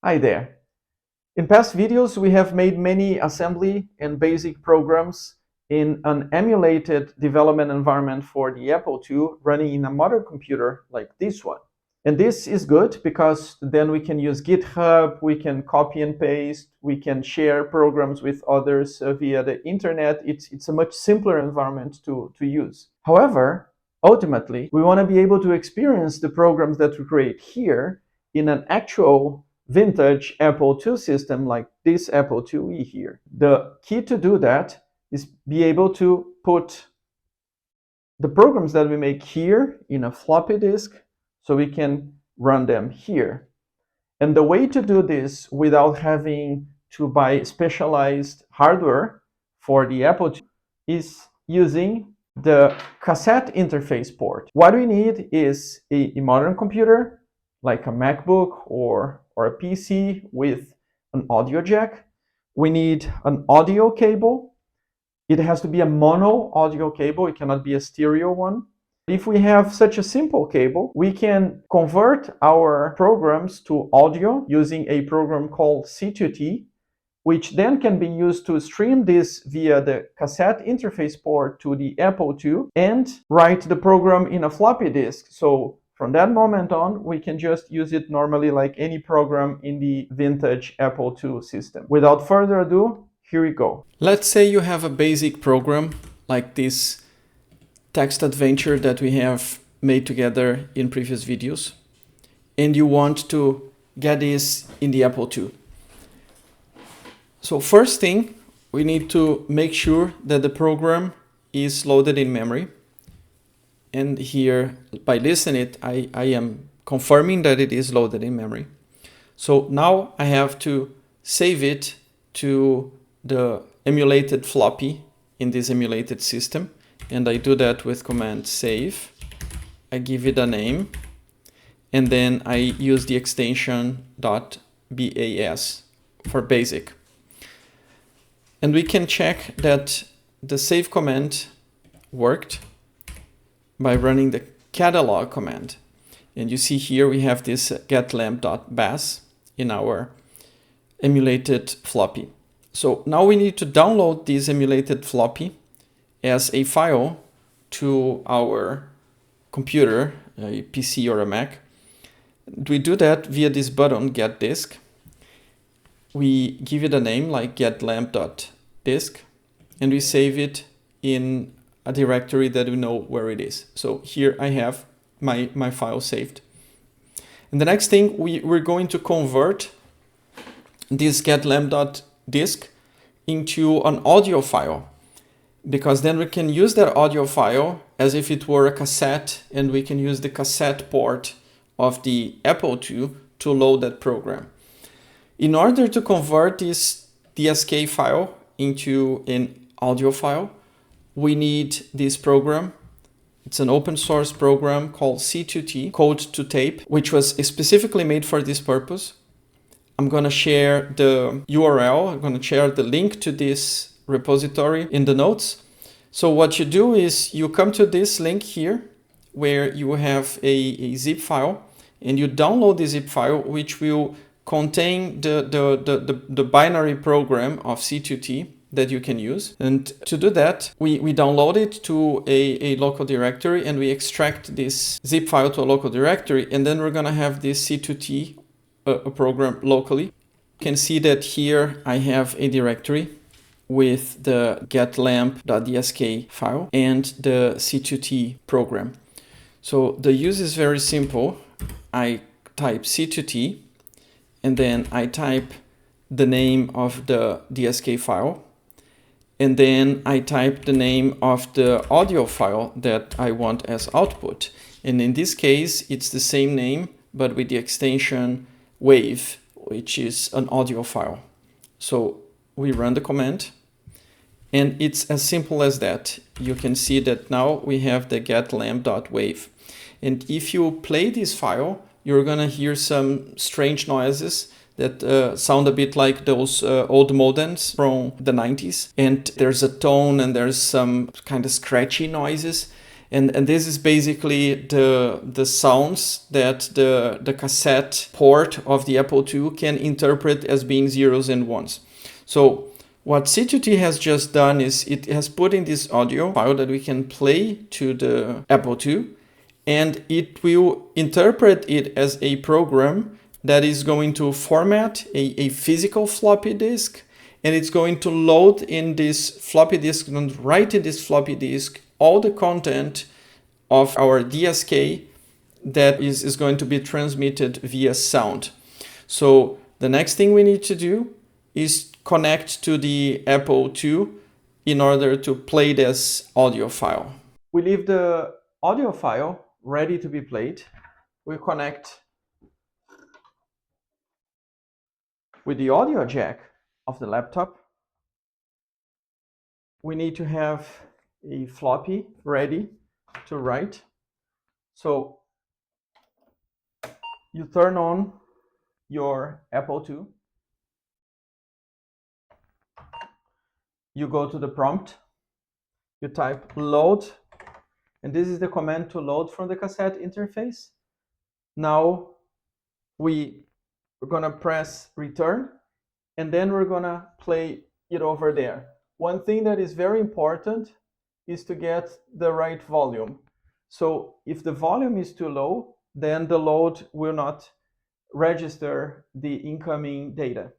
Hi there. In past videos, we have made many assembly and basic programs in an emulated development environment for the Apple II running in a modern computer like this one. And this is good because then we can use GitHub, we can copy and paste, we can share programs with others via the internet. It's a much simpler environment to use. However, ultimately, we want to be able to experience the programs that we create here in an actual vintage Apple II system like this Apple IIe here. The key to do that is be able to put the programs that we make here in a floppy disk so we can run them here. And the way to do this without having to buy specialized hardware for the Apple II is using the cassette interface port. What we need is a modern computer like a MacBook or a PC with an audio jack. We need an audio cable. It has to be a mono audio cable. It cannot be a stereo one. If we have such a simple cable, we can convert our programs to audio using a program called C2T, which then can be used to stream this via the cassette interface port to the Apple II and write the program in a floppy disk. So from that moment on, we can just use it normally like any program in the vintage Apple II system. Without further ado, here we go. Let's say you have a basic program like this text adventure that we have made together in previous videos, and you want to get this in the Apple II. So first thing, we need to make sure that the program is loaded in memory. And here, by listening it, I am confirming that it is loaded in memory. So now I have to save it to the emulated floppy in this emulated system. And I do that with command save. I give it a name. And then I use the extension .bas for basic. And we can check that the save command worked by running the catalog command. And you see here we have this getlamp.bas in our emulated floppy. So now we need to download this emulated floppy as a file to our computer, a PC or a Mac. We do that via this button, get disk. We give it a name like getlamp.disk, and we save it in a directory that we know where it is. So here I have my file saved. And the next thing, we're going to convert this getlamp.disk into an audio file, because then we can use that audio file as if it were a cassette, and we can use the cassette port of the Apple II to load that program. In order to convert this DSK file into an audio file, we need this program. It's an open source program called C2T, Code to Tape, which was specifically made for this purpose. I'm going to share the URL. I'm going to share the link to this repository in the notes. So what you do is you come to this link here where you have a zip file, and you download the zip file, which will contain the binary program of C2T that you can use. And to do that, we download it to a local directory, and we extract this zip file to a local directory, and then we're going to have this C2T program locally. You can see that here I have a directory with the getlamp.dsk file and the C2T program. So the use is very simple. I type C2T, and then I type the name of the DSK file, and then I type the name of the audio file that I want as output. And in this case, it's the same name, but with the extension wave, which is an audio file. So we run the command, and it's as simple as that. You can see that now we have the getlamp.wave. And if you play this file, you're gonna hear some strange noises that sound a bit like those old modems from the 90s. And there's a tone, and there's some kind of scratchy noises. And this is basically the sounds that the cassette port of the Apple II can interpret as being zeros and ones. So what C2T has just done is it has put in this audio file that we can play to the Apple II, and it will interpret it as a program that is going to format a physical floppy disk, and it's going to load in this floppy disk and write in this floppy disk all the content of our DSK that is going to be transmitted via sound. So the next thing we need to do is connect to the Apple II in order to play this audio file. We leave the audio file ready to be played. We connect with the audio jack of the laptop. We need to have a floppy ready to write. So you turn on your Apple II. You go to the prompt. You type load, and this is the command to load from the cassette interface. Now we're gonna press return, and then we're gonna play it over there. One thing that is very important is to get the right volume. So if the volume is too low, then the load will not register the incoming data.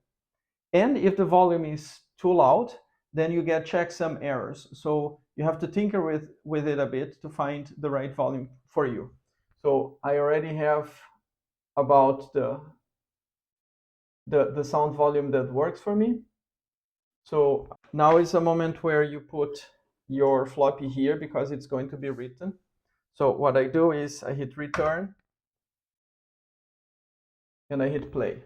And if the volume is too loud, then you get checksum errors. So you have to tinker with it a bit to find the right volume for you. So I already have about the sound volume that works for me. So now is a moment where you put your floppy here because it's going to be written. So what I do is I hit return and I hit play.